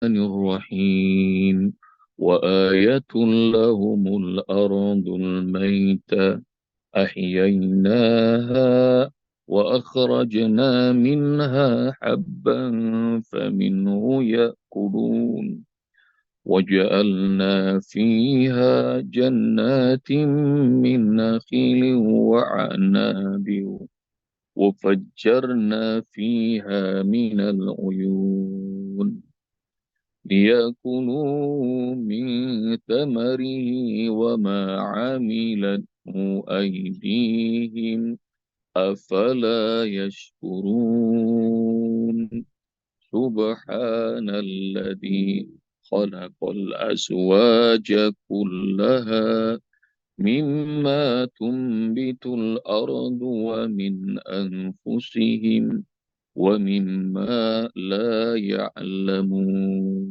الرحيم وآية لهم الأرض الميتة أحييناها وأخرجنا منها حبا فمنه يأكلون وجعلنا فيها جنات من نخيل وعناب وفجرنا فيها من العيون ليأكلوا من ثمره وما عملته أيديهم أفلا يشكرون سبحان الذي خلق الأزواج كلها مما تنبت الأرض ومن أنفسهم ومما لا يعلمون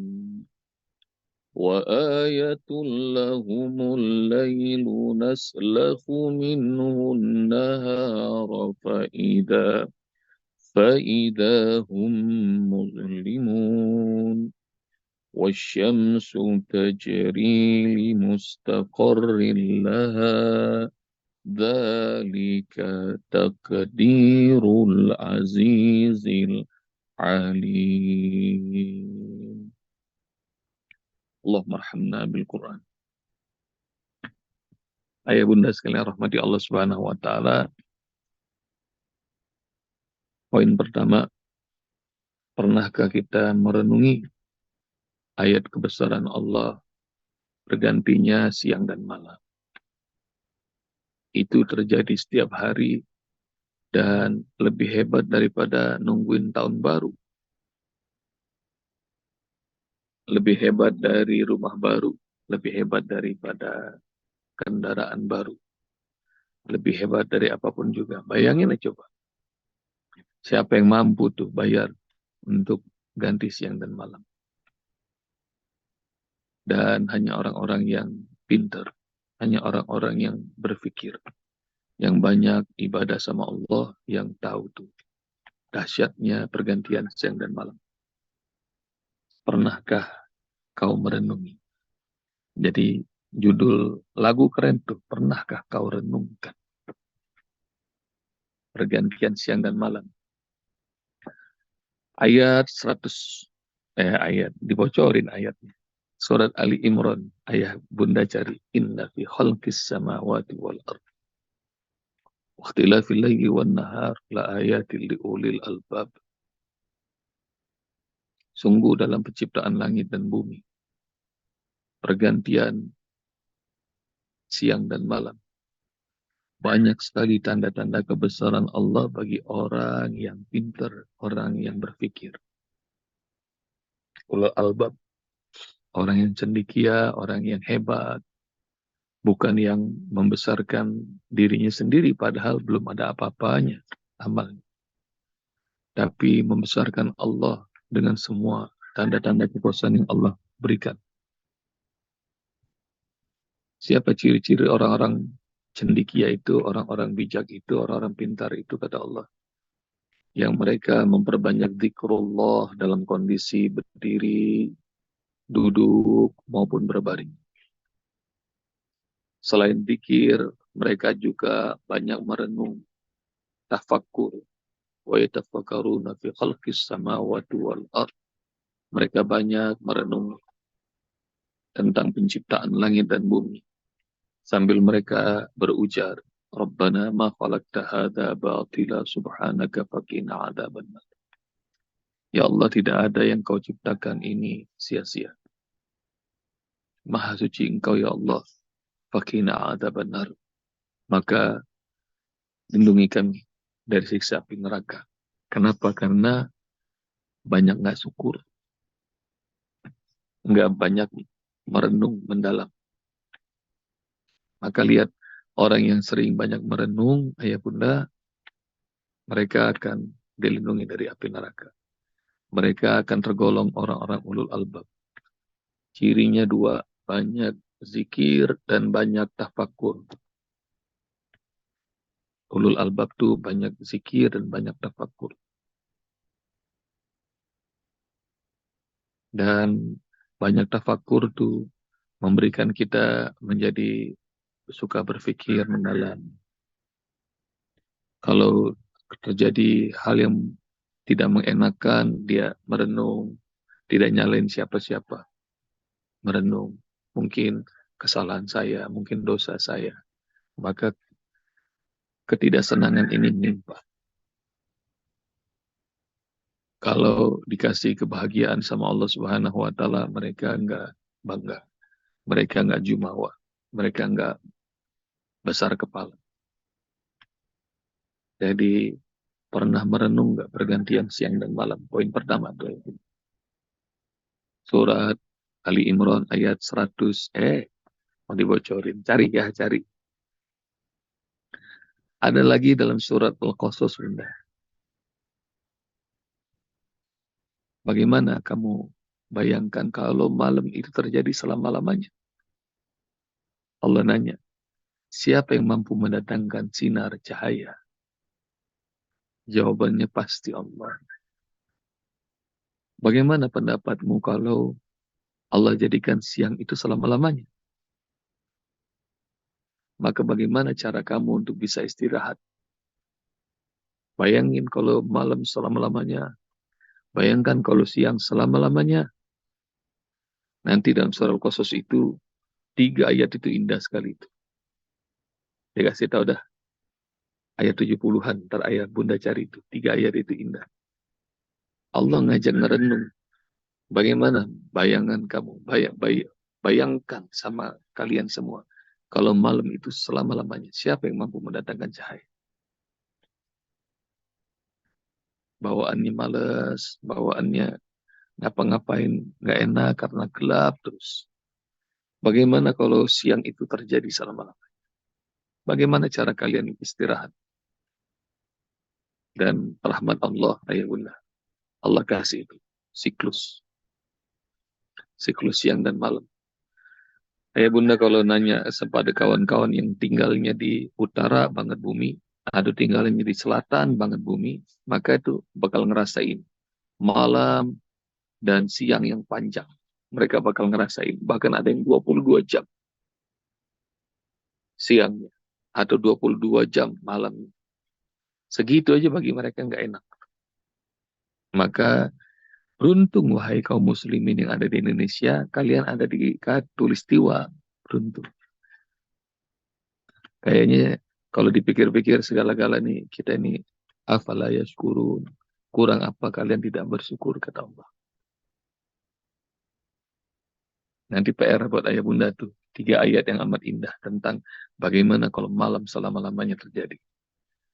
وآية لهم الليل نسلخ منه النهار فإذا هم مظلمون والشمس تجري لمستقر لها ذلك تقدير العزيز العليم اللهم ارحمنا بالقرآن. Ayah bunda sekalian rahmati Allah Subhanahu wa taala. Poin pertama, pernahkah kita merenungi ayat kebesaran Allah bergantinya siang dan malam? Itu terjadi setiap hari dan lebih hebat daripada nungguin tahun baru. Lebih hebat dari rumah baru, lebih hebat daripada kendaraan baru, lebih hebat dari apapun juga. Bayangin aja coba, siapa yang mampu tuh bayar untuk ganti siang dan malam? Dan hanya orang-orang yang pintar, hanya orang-orang yang berpikir, yang banyak ibadah sama Allah, yang tahu tuh dahsyatnya pergantian siang dan malam. Pernahkah kau merenungi? Jadi judul lagu keren tuh, pernahkah kau renungkan pergantian siang dan malam? Ayat 100, ayat, dibocorin ayatnya. Surat Ali Imran, ayah bunda cari. Inna fi khalqis samawati wal ard. Wakhtilafil layli wan nahar la ayatil liulil albab. Sungguh dalam penciptaan langit dan bumi, pergantian siang dan malam, banyak sekali tanda-tanda kebesaran Allah bagi orang yang pintar, orang yang berpikir. Ulul albab, orang yang cendekia, orang yang hebat, bukan yang membesarkan dirinya sendiri padahal belum ada apa-apanya amalnya, tapi membesarkan Allah dengan semua tanda-tanda kekuasaan yang Allah berikan. Siapa ciri-ciri orang-orang cendekia itu, orang-orang bijak itu, orang-orang pintar itu, kata Allah? Yang mereka memperbanyak zikrullah dalam kondisi berdiri, duduk, maupun berbaring. Selain zikir, mereka juga banyak merenung, tafakkur. Wa yatafakkaruna fi khalqis samawati wal ard. Mereka banyak merenung tentang penciptaan langit dan bumi. Sambil mereka berujar, Rabbana ma khalaqta hadza batila subhanaka faqina adzabannar. Ya Allah, tidak ada yang kau ciptakan ini sia-sia. Maha suci engkau ya Allah. Faqina adzabannar. Maka lindungi kami dari siksa api neraka. Kenapa? Karena banyak nggak syukur. Nggak banyak merenung mendalam. Maka lihat, orang yang sering banyak merenung, ayah bunda, mereka akan dilindungi dari api neraka. Mereka akan tergolong orang-orang ulul albab. Cirinya dua, banyak zikir dan banyak tafakkur. Ulul albab tuh banyak zikir dan banyak tafakkur. Dan banyak tafakur tuh memberikan kita menjadi suka berpikir mendalam. Kalau terjadi hal yang tidak mengenakan, dia merenung, tidak nyalain siapa-siapa, merenung. Mungkin kesalahan saya, mungkin dosa saya. Maka ketidaksenangan ini menimpa. Kalau dikasih kebahagiaan sama Allah Subhanahu wa Ta'ala, mereka enggak bangga, mereka enggak jumawa, mereka enggak besar kepala. Jadi pernah merenung enggak pergantian siang dan malam? Poin pertama tuh. Surat Ali Imran ayat 100. Mau dibocorin. Cari ya, cari. Ada lagi dalam surat Al-Qasas, Bunda. Bagaimana kamu bayangkan kalau malam itu terjadi selama-lamanya? Allah nanya, siapa yang mampu mendatangkan sinar cahaya? Jawabannya pasti Allah. Bagaimana pendapatmu kalau Allah jadikan siang itu selama-lamanya? Maka bagaimana cara kamu untuk bisa istirahat? Bayangin kalau malam selama-lamanya. Bayangkan kalau siang selama-lamanya. Nanti dalam surah Al-Qasas itu, 3 ayat itu indah sekali itu. Dia kasih tahu dah. Ayat 70-an, ntar ayat Bunda cari itu. 3 ayat itu indah. Allah ngajak merenung. Bagaimana bayangan kamu? Bayangkan sama kalian semua. Kalau malam itu selama-lamanya, siapa yang mampu mendatangkan cahaya? Bawaannya males, bawaannya ngapa-ngapain nggak enak karena gelap terus. Bagaimana kalau siang itu terjadi selama-lamanya? Bagaimana cara kalian istirahat? Dan rahmat Allah, ayah bunda. Allah kasih itu. Siklus. Siklus siang dan malam. Ayah bunda kalau nanya kepada kawan-kawan yang tinggalnya di utara banget bumi, ada tinggalnya di selatan banget bumi, maka itu bakal ngerasain malam dan siang yang panjang. Mereka bakal ngerasain. Bahkan ada yang 22 jam siangnya. Atau 22 jam malamnya. Segitu aja bagi mereka nggak enak. Maka beruntung wahai kaum muslimin yang ada di Indonesia, kalian ada di Katulistiwa. Beruntung. Kayaknya kalau dipikir-pikir segala-gala nih, kita ini afala yashkurun. Kurang apa kalian tidak bersyukur, kata Allah. Nanti PR buat ayah bunda tuh. 3 ayat yang amat indah tentang bagaimana kalau malam selama-lamanya terjadi.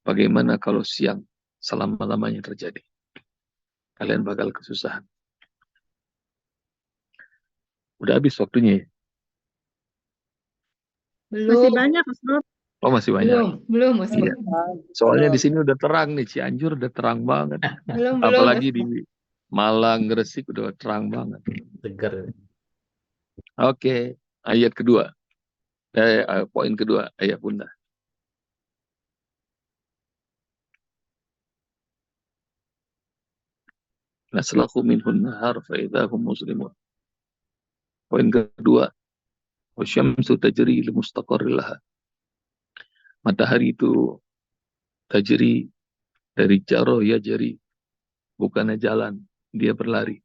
Bagaimana kalau siang selama-lamanya terjadi. Kalian bakal kesusahan. Udah habis waktunya ya? Masih Belum, banyak, Ustaz. Oh masih banyak. belum, Mas. Iya. Soalnya di sini udah terang nih. Cianjur udah terang banget. Belum, Apalagi Mas. di Malang, Gresik udah terang banget. Segar. Oke. Ayat kedua. Poin kedua. Ayat bunda. Naslahu minhun nahar fa'idahum muslimun. Poin kedua. Wasyamsu tajri li mustaqarril laha. Matahari itu tajri dari jaro ya jari. Bukannya jalan. Dia berlari.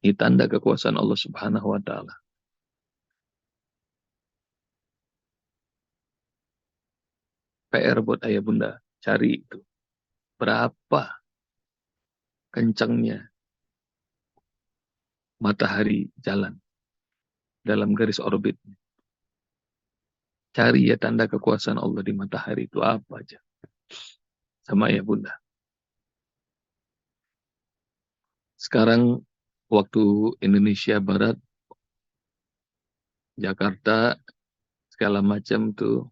Ini tanda kekuasaan Allah Subhanahu wa Ta'ala. PR buat ayah bunda. Cari itu. Berapa kencangnya matahari jalan dalam garis orbit. Cari ya tanda kekuasaan Allah di matahari itu apa aja. Sama ya bunda. Sekarang waktu Indonesia Barat, Jakarta, segala macam tuh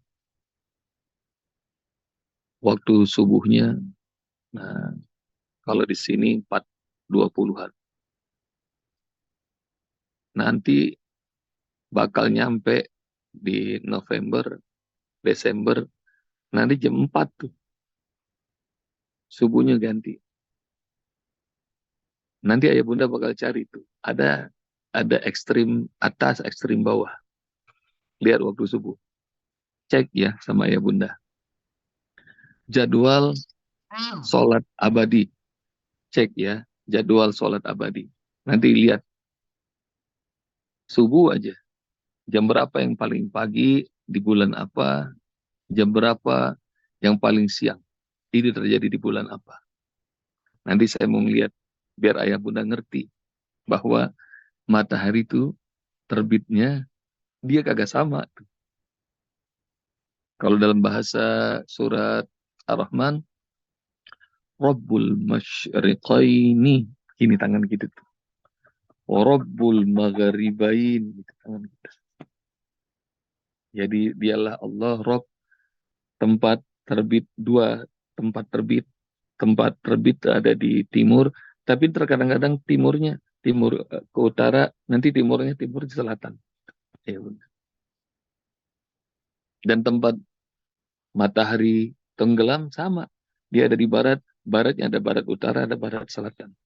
waktu subuhnya. Nah, kalau di sini 4.20-an. Nanti bakal nyampe di November, Desember, nanti jam 4 tuh. Subuhnya ganti. Nanti ayah bunda bakal cari tuh. Ada ekstrim atas, ekstrim bawah. Lihat waktu subuh. Cek ya sama ayah bunda. Jadwal sholat abadi. Cek ya. Jadwal sholat abadi. Nanti lihat subuh aja. Jam berapa yang paling pagi di bulan apa. Jam berapa yang paling siang. Ini terjadi di bulan apa. Nanti saya mau lihat. Biar ayah bunda ngerti. Bahwa matahari itu terbitnya dia kagak sama. Kalau dalam bahasa surat Ar-Rahman, Rabbul Masyriqaini, ini tangan kita tuh. Rabbul Magharibain, gitu tangan kita. Jadi dialah Allah Rabb, tempat terbit dua, tempat terbit. Tempat terbit ada di timur, tapi terkadang-kadang timurnya timur ke utara, nanti timurnya timur di selatan. Ya, benar. Dan tempat matahari tenggelam sama. Dia ada di barat, baratnya ada barat utara, ada barat selatan.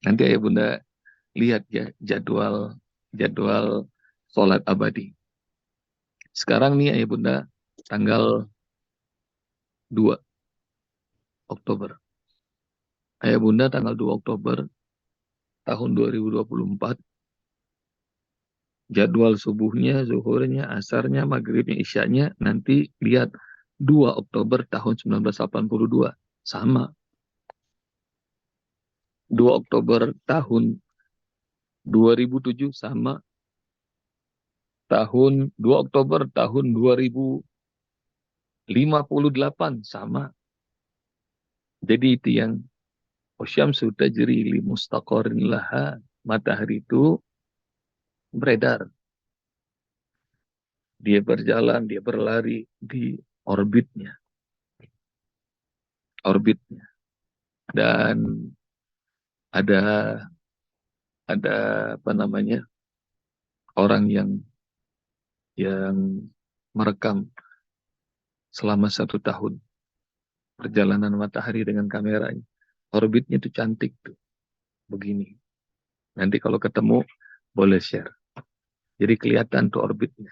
Nanti ayah bunda lihat ya jadwal jadwal sholat abadi. Sekarang nih ayah bunda tanggal 2 Oktober. Ayah bunda tanggal 2 Oktober tahun 2024. Jadwal subuhnya, zuhurnya, asarnya, maghribnya, isyanya nanti lihat 2 Oktober tahun 1982. Sama. 2 Oktober tahun 2007 sama. Tahun 2 Oktober tahun 2058 sama. Jadi itu yang Wasyamsu tajri li mustaqarrin laha. Matahari itu beredar. Dia berjalan, dia berlari di orbitnya. Orbitnya. Dan ada ada apa namanya? Orang yang merekam selama 1 tahun perjalanan matahari dengan kameranya. Orbitnya itu cantik tuh. Begini. Nanti kalau ketemu boleh share. Jadi kelihatan tuh orbitnya.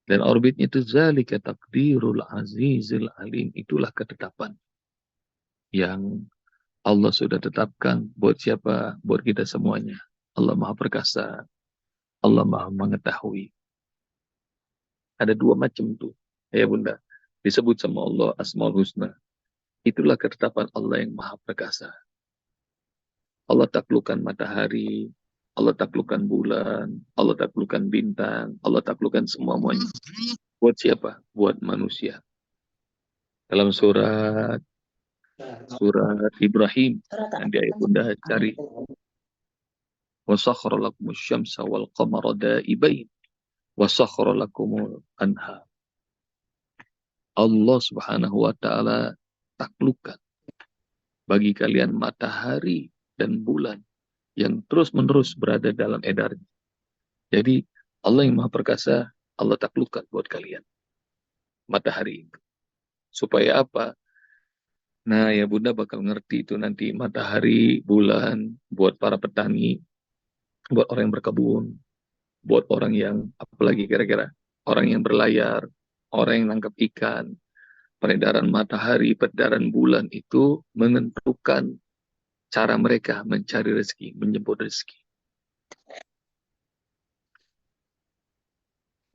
Dan orbitnya itu zalika takdirul azizil alim. Itulah ketetapan yang Allah sudah tetapkan buat siapa? Buat kita semuanya. Allah Maha Perkasa. Allah Maha Mengetahui. Ada 2 macam tuh. Ya bunda. Disebut sama Allah Asmaul Husna. Itulah ketetapan Allah yang Maha Perkasa. Allah taklukkan matahari. Allah taklukkan bulan. Allah taklukkan bintang. Allah taklukkan semuanya. Buat siapa? Buat manusia. Dalam surat Ibrahim. Nanti ayat bunda cari. وَسَخَّرَ لَكُمُ الشَّمْسَ وَالْقَمَرَ دَائِبَيْنِ وَسَخَّرَ لَكُمُ الْأَنْهَارَ. Allah Subhanahu wa taala taklukkan bagi kalian matahari dan bulan yang terus-menerus berada dalam edarnya. Jadi Allah yang Maha Perkasa, Allah taklukkan buat kalian matahari itu. Supaya apa? Nah, ya bunda bakal ngerti itu nanti matahari, bulan buat para petani, buat orang yang berkebun, buat orang yang apalagi kira-kira orang yang berlayar, orang yang nangkap ikan. Peredaran matahari, peredaran bulan itu menentukan cara mereka mencari rezeki, menjemput rezeki.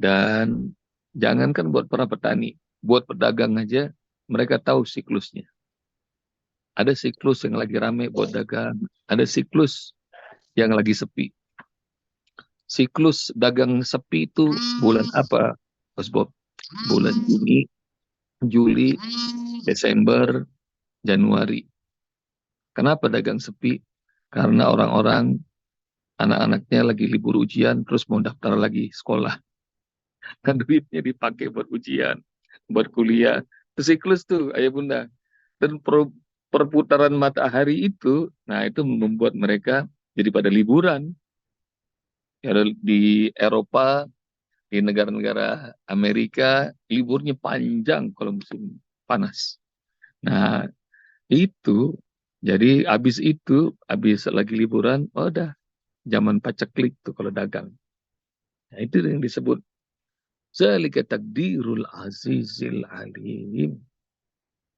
Dan jangankan buat para petani, buat pedagang aja mereka tahu siklusnya. Ada siklus yang lagi rame buat dagang, ada siklus yang lagi sepi. Siklus dagang sepi itu bulan apa, Mas Bob? Bulan Juni, Juli, Desember, Januari. Kenapa dagang sepi? Karena orang-orang, anak-anaknya lagi libur ujian, terus mau daftar lagi sekolah. Dan duitnya dipakai buat ujian, buat kuliah. Itu siklus tuh, ayah bunda. Dan perputaran matahari itu, nah itu membuat mereka jadi pada liburan. Ya, di Eropa, di negara-negara Amerika, liburnya panjang kalau musim panas. Nah, itu Jadi habis lagi liburan, oh udah zaman paceklik tuh kalau dagang. Nah, itu yang disebut zalika takdirul azizil alim.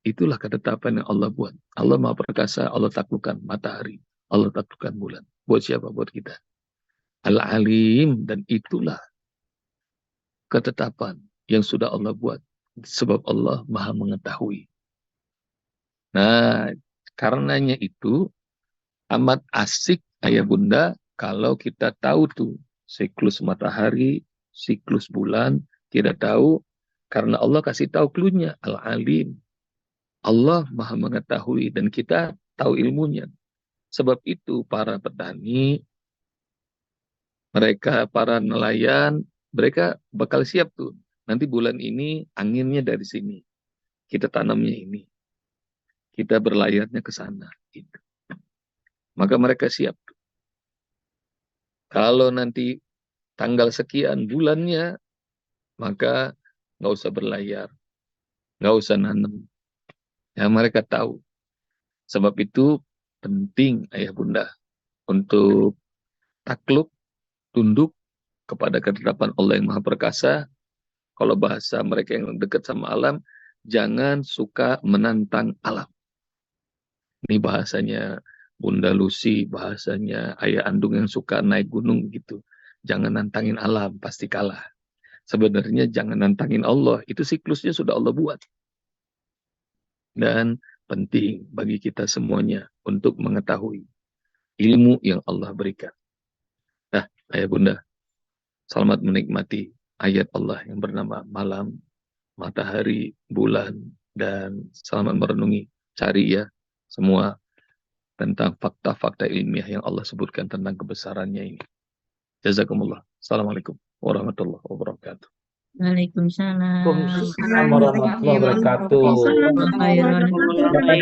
Itulah ketetapan yang Allah buat. Allah Maha Perkasa, Allah taklukkan matahari, Allah taklukkan bulan. Buat siapa? Buat kita. Al-Alim, dan itulah ketetapan yang sudah Allah buat. Sebab Allah Maha mengetahui. Nah, karenanya itu amat asik ayah bunda kalau kita tahu tuh siklus matahari, siklus bulan, tidak tahu karena Allah kasih tahu clue-nya, Al-Alim. Allah Maha mengetahui dan kita tahu ilmunya. Sebab itu para petani, mereka para nelayan, mereka bakal siap tuh. Nanti bulan ini anginnya dari sini. Kita tanamnya ini. Kita berlayarnya ke sana. Gitu. Maka mereka siap. Kalau nanti tanggal sekian bulannya, maka nggak usah berlayar. Nggak usah nanam. Ya mereka tahu. Sebab itu penting ayah bunda untuk takluk, tunduk kepada ketetapan Allah yang Maha Perkasa. Kalau bahasa mereka yang dekat sama alam, jangan suka menantang alam. Ini bahasanya Bunda Lucy, bahasanya Ayah Andung yang suka naik gunung gitu. Jangan nantangin alam, pasti kalah. Sebenarnya jangan nantangin Allah, itu siklusnya sudah Allah buat. Dan penting bagi kita semuanya untuk mengetahui ilmu yang Allah berikan. Nah, Ayah Bunda, selamat menikmati ayat Allah yang bernama malam, matahari, bulan, dan selamat merenungi. Cari ya semua tentang fakta-fakta ilmiah yang Allah sebutkan tentang kebesarannya ini. Jazakumullah. Assalamualaikum warahmatullahi wabarakatuh. Waalaikumsalam. Waalaikumsalam warahmatullahi wabarakatuh. Khairan.